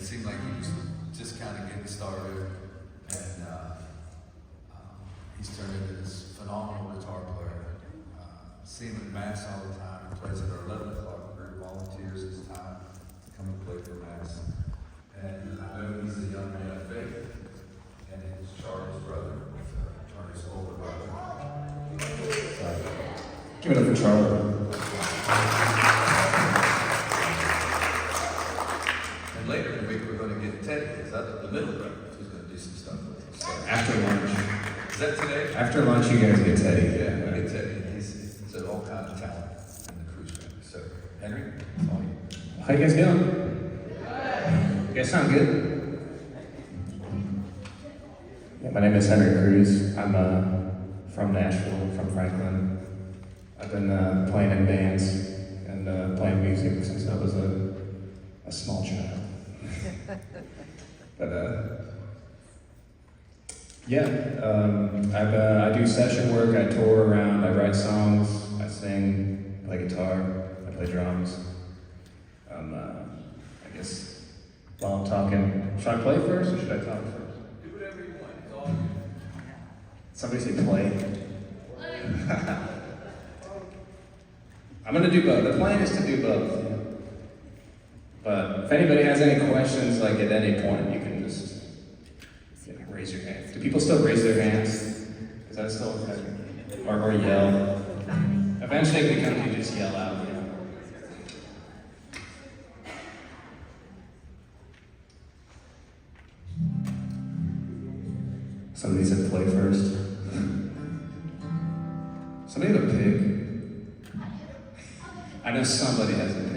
it seemed like he was just kind of getting started, and he's turned into this phenomenal guitar player. See him in Mass all the time. He plays at our 11 o'clock group, volunteers his time to come and play for Mass. And I know he's a young man of faith, and it's Charlie's brother, Charlie's older brother. Give it up for Charlie. And later in the week, we're going to get Teddy, is that the middle brother, who's going to do some stuff with us. So, After lunch. is that today? After lunch, you guys get Teddy. Yeah, we get Teddy. He's all kind of talent in the Cruz family. So, Henry, it's all you. How you guys doing? You guys sound good? Yeah, my name is Henry Cruz. I'm from Nashville, from Franklin. I've been playing in bands and playing music since I was a small child. But yeah, I do session work. I tour around. I write songs. I sing. I play guitar. I play drums. I guess while I'm talking, should I play first or should I talk first? Do whatever you want. It's all you. Somebody say play. I'm gonna do both. The plan is to do both. But if anybody has any questions, like at any point, you can just raise your hand. Do people still raise their hands? Is that still okay? Or yell? Eventually it becomes you just yell out. You know? Somebody said play first. Somebody have a pig? I know somebody has a pig.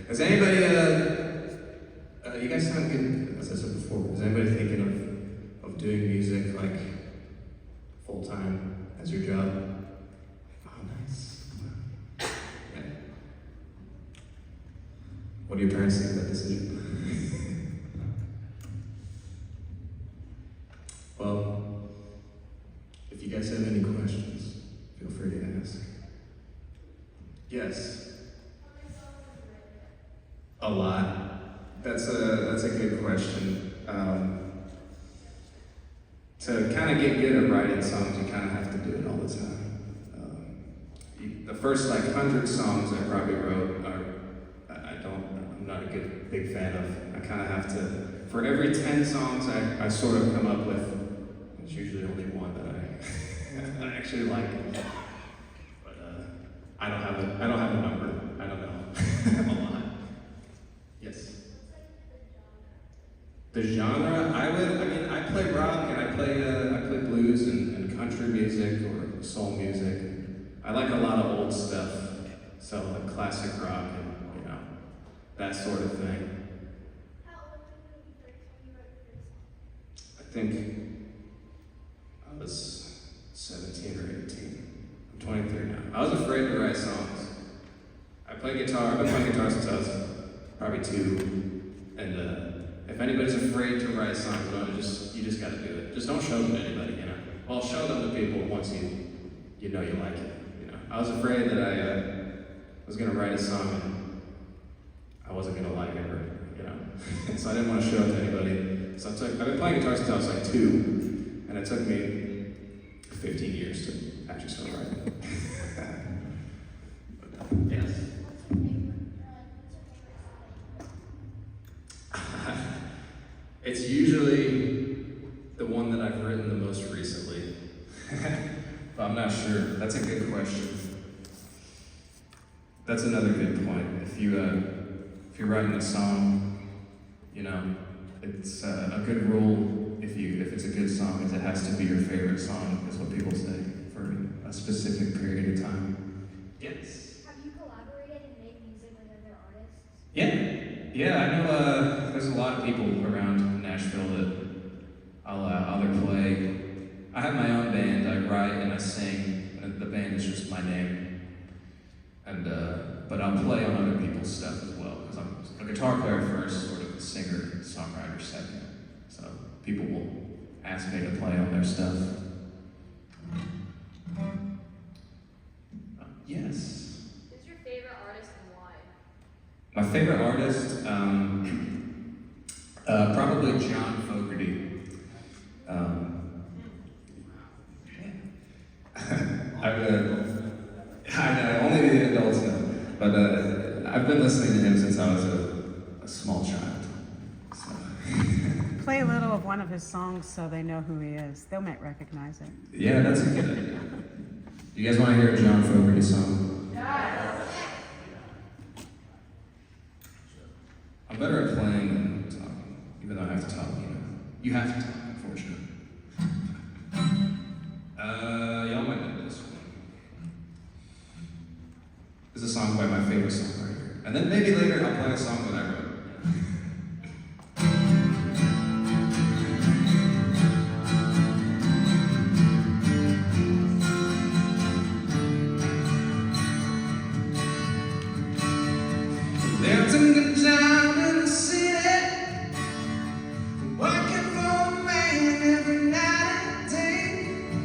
Has anybody, you guys sound good, as I said before, is anybody thinking of doing music like full-time as your job? Oh, nice. Yeah. What do your parents think of that decision? Well, if you guys have any questions, feel free to ask. Yes. A lot. That's a good question. To kind of get good at writing songs, you kind of have to do it all the time. The first like 100 songs I probably wrote I'm not a big fan of. I kind of have to, for every 10 songs I sort of come up with, there's usually only one that I actually like. But I don't have a number. I don't know. A lot. Yes. The genre, I play rock and I play blues and country music or soul music. I like a lot of old stuff, so like classic rock and that sort of thing. I think I was 17 or 18. I'm 23 now. I was afraid to write songs. I play guitar. I've been playing guitar since I was probably 2. And if anybody's afraid to write songs, you just got to do it. Just don't show them to anybody, Well, show them to people once you know you like it. I was afraid that I was gonna write a song and I wasn't gonna like it, or so I didn't want to show it to anybody. So I've been playing guitar since I was like 2, and it took me 15 years to actually start writing. Yes. It's usually the one that I've written the most recently. But I'm not sure. That's a good question. That's another good point. If you're writing a song, it's a good rule. If it's a good song, is it has to be your favorite song, is what people say, for a specific period of time. Yes. Have you collaborated and made music with other artists? Yeah. I know. There's a lot of people around Nashville that I'll either play. I have my own band. I write and I sing, and the band is just my name. And but I'll play on other people's stuff as well, because I'm a guitar player first, sort of a singer, songwriter second. So people will ask me to play on their stuff. Yes. Who's your favorite artist and why? My favorite artist, probably John Fogerty. I know, only the adults know, but I've been listening to him since I was a small child. So. Play a little of one of his songs so they know who he is. They might recognize it. Yeah, that's a good idea. Do you guys want to hear a John Fogerty song? Yes. I'm better at playing than talking, even though I have to talk, You have to talk, unfortunately. Y'all might know this one. This is a song by my favorite songwriter. And then maybe later I'll play a song that I wrote. There took a time in the city, working for a man every night and day,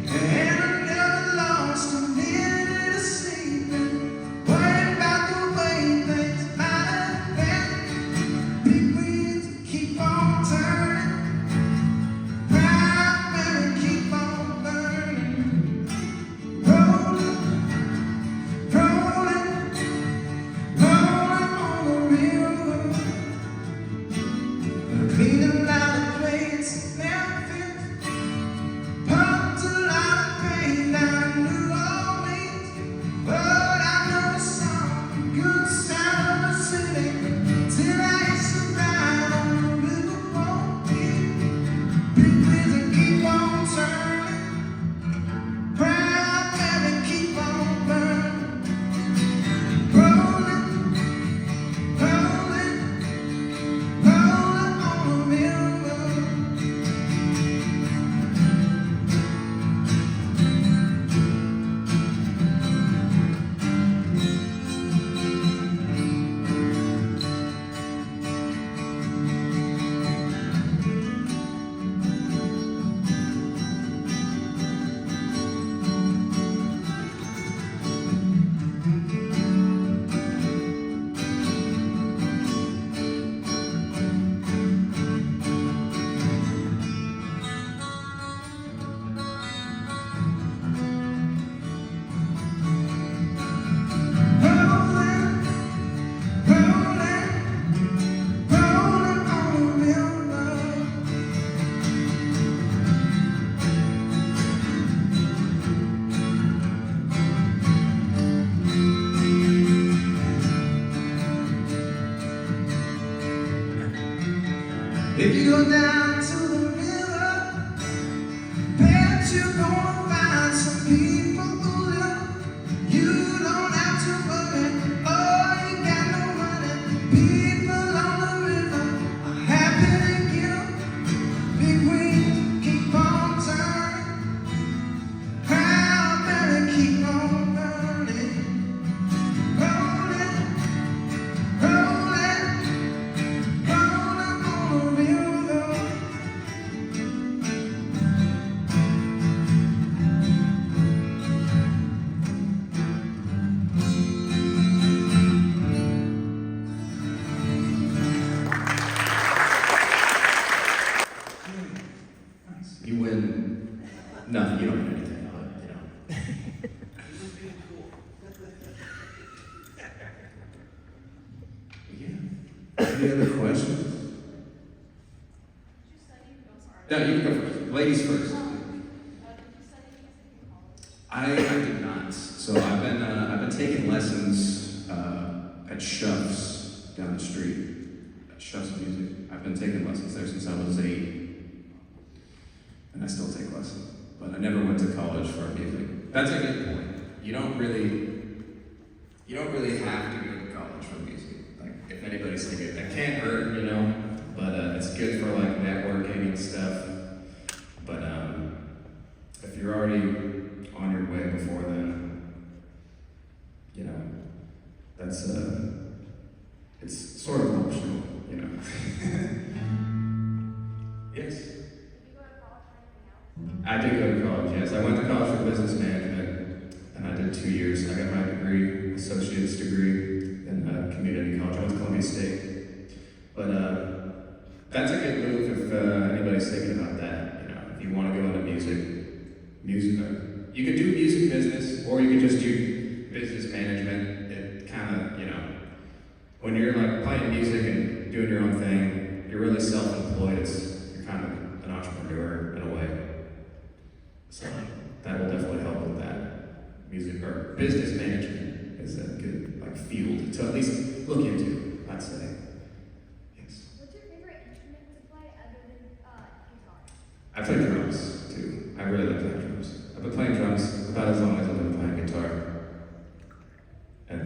and I never lost a minute of sleeping, worrying about the way things might have been. go down to the river, bet you're gonna find some people who live. You don't have to worry, oh, you got no money. People on the river are happy to give. Big wings keep on turning, proud belly keep on burning. Rolling, rolling, rolling on the river. You win. No, you don't win anything. You know. Yeah. Any other questions? No, you can go first. Ladies first. I did not. So I've been taking lessons at Shuffs down the street. At Shuffs Music. I've been taking lessons there since I was 8. And I still take lessons. But I never went to college for music. That's a good point. You don't really have to go to college for music. Like, if anybody's thinking, that can't hurt, you know? But it's good for like networking and stuff. But if you're already on your way before then, you know, that's it's sort of optional, you know. Yes. Did you go to college for anything else? I did go to college, yes. I went to college for business management, and I did 2 years. I got my degree, associate's degree, in community college. I went to Columbia State. But that's a good move if anybody's thinking about that. You know, if you want to go into music, you could do music business, or you could just do business management. It kind of, you know, when you're like playing music and doing your own thing, you're really self-employed. You're kind of an entrepreneur in a way. So that will definitely help with that. Music or business management is a good like field to at least look into, I'd say. Yes. What's your favorite instrument to play other than guitar? I play drums too. I really like playing drums. I've been playing drums about as long as I've been playing guitar. And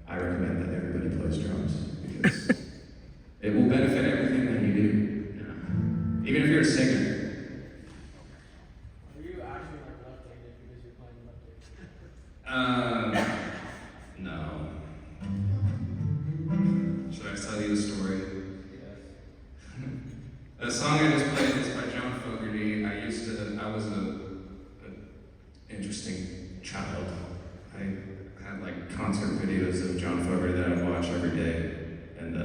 I recommend that everybody plays drums because it will benefit everything that you do. You know? Even if you're a singer. Are you actually like left-handed because you're playing left-handed? No. Should I tell you the story? Yes. The song I just played is by John Fogerty. I was an interesting child. I had like concert videos of John Fogerty that I watch every day. And I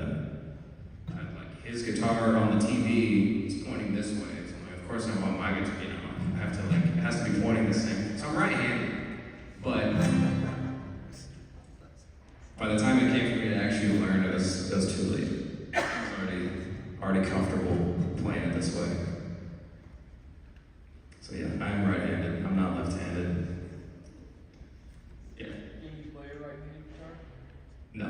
had like his guitar on the TV is pointing this way. So I'm like, of course I want my guitar, you know, I have to like, it has to be pointing the same. So I'm right-handed. But by the time it came for me to actually learn, it was too late. I was already comfortable playing it this way. So yeah, I'm right-handed. I'm not left-handed. Yeah. Can you play a right-handed guitar? No.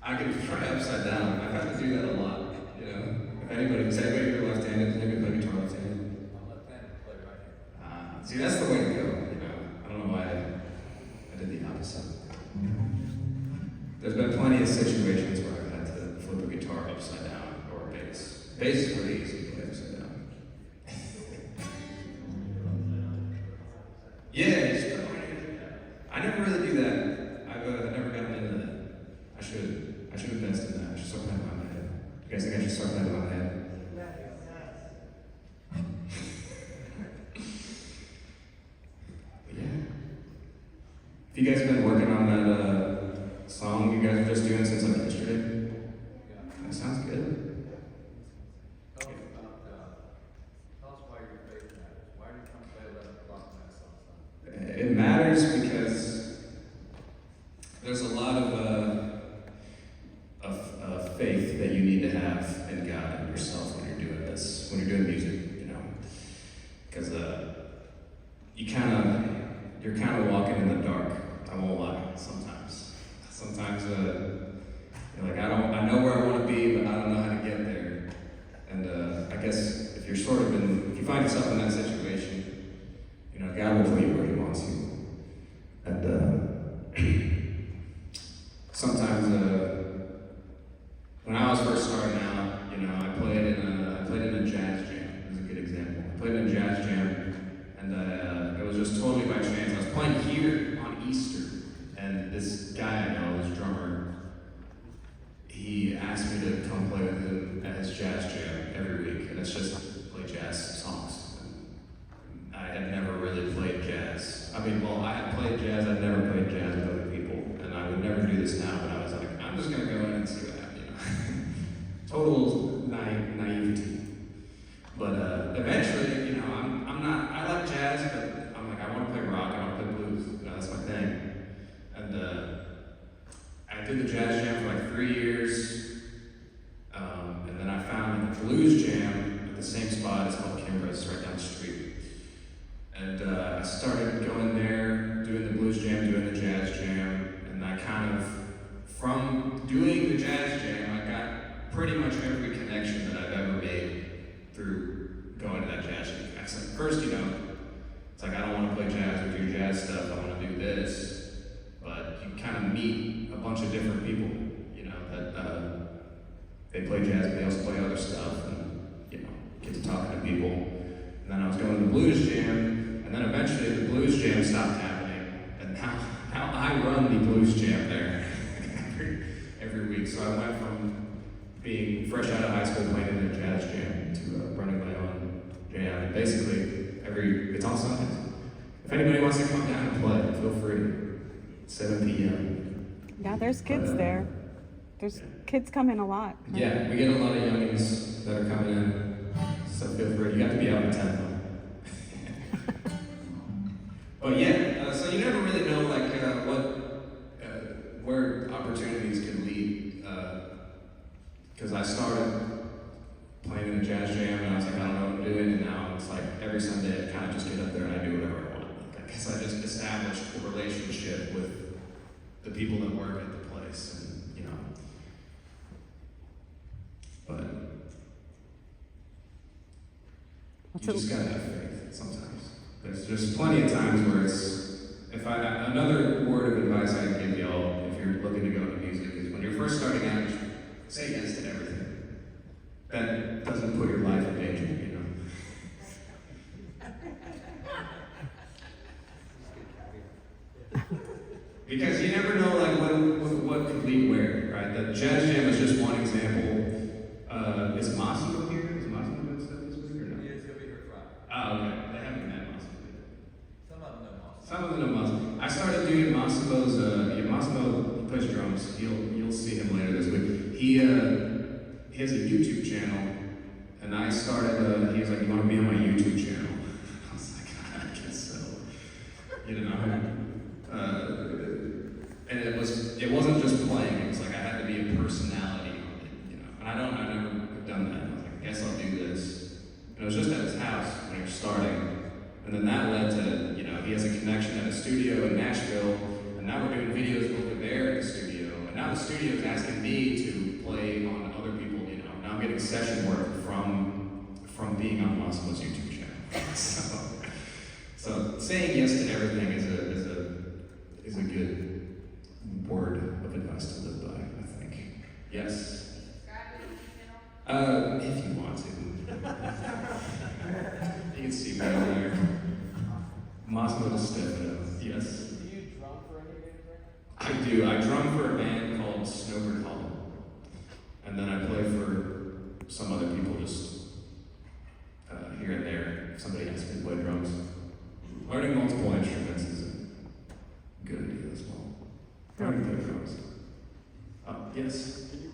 I can try upside down. I've had to do that a lot. You know, if anybody say, "Wait, you're left-handed," maybe play guitar left-handed. I'm left-handed, play right-handed. See, that's the way to go. You know, I don't know why I did the opposite. There's been plenty of situations where I've had to flip a guitar upside down or a bass. Bass is pretty easy to play upside down. Yeah, you just put it on your- I never really do that. I've never gotten into that. I should invest in that. I should start playing on my head. You guys think I should start playing on my head? Yeah. Have you guys been working on that song you guys were just doing since like yesterday? That sounds good. Tell us why your faith matters. Why do you come play 11 o'clock mass on Sunday? It matters because there's a lot of faith that you need to have in God and yourself when you're doing this, when you're doing music, you know, because you're kind of walking in the dark. I won't lie. Sometimes you're like, I don't Easter, and this guy I know, this drummer, he asked me to come play with him at his jazz jam every week, and it's just play jazz songs. And I had never really played jazz. I mean, well, I had played jazz, I'd never played jazz with other people, and I would never do this now, but I was like, I'm just gonna go in and see what happens, you know. Total naivety. But eventually, you know, I like jazz, but I'm like, I want to play rock, I want to play blues, you know, that's my thing. And I did the jazz jam for like 3 years, and then I found the blues jam at the same spot. It's called Kimbra's, right down the street. And I started going there, doing the blues jam, doing the jazz jam, and I kind of, from doing the jazz jam, I got pretty much every connection that I've ever made through going to that jazz jam. It's like, first, you know, it's like, I don't want to play jazz or do jazz stuff, I want to do this. But you kind of meet a bunch of different people, you know, that they play jazz, but they also play other stuff, and, you know, get to talking to people. And then I was going to the blues jam, and then eventually the blues jam stopped happening, and now I run the blues jam there every week. So I went from being fresh out of high school playing in a jazz jam to running my own jam. And basically, it's on Sundays. If anybody wants to come down and play, feel free. 7 p.m. Yeah, there's kids there. There's kids come in a lot. Right? Yeah, we get a lot of youngins that are coming in, so feel free. You have to be out in 10 though. But yeah, so you never really know like where opportunities can lead. Because I started playing in a jazz jam and I was like, I don't know what I'm doing, and now it's like every Sunday I kind of just get up there and I do whatever I want. Like, I guess I just established a relationship with the people that work at the place, and you know. But you just gotta have faith sometimes. There's plenty of times where another word of advice I'd give y'all if you're looking to go into music is when you're first starting out, just say yes to everything. That doesn't put your life in danger, you know. Because you never know like what could lead where, right? The jazz jam is just one example. Is Massimo here? Is Massimo doing stuff this week or no? Yeah, it's gonna be here Friday. Oh, okay. They haven't met Massimo yet. Some of them know Massimo. Some of them know Massimo. I started doing Massimo's. Massimo plays drums. You'll see him later this week. He has a YouTube channel, and I started. He was like, "You want to be on my YouTube channel?" I was like, "I guess so." You know. And it wasn't just playing. It was like I had to be a personality on it, you know. And I never have done that. I was like, I guess I'll do this. And it was just at his house when he was starting. And then that led to, you know, he has a connection at a studio in Nashville, and now we're doing videos over there at the studio. And now the studio is asking me to play on other people, you know. Now I'm getting session work from being on Massimo's YouTube channel. So saying yes to everything is a good word of advice to live by, I think. Yes? If you want to. You can see me over there. Massimo de Stefano, yes. Do you drum for any band right now? I do. I drum for a band called Snowbird Hollow. And then I play for some other people just here and there. If somebody asks me to play drums. Learning multiple instruments.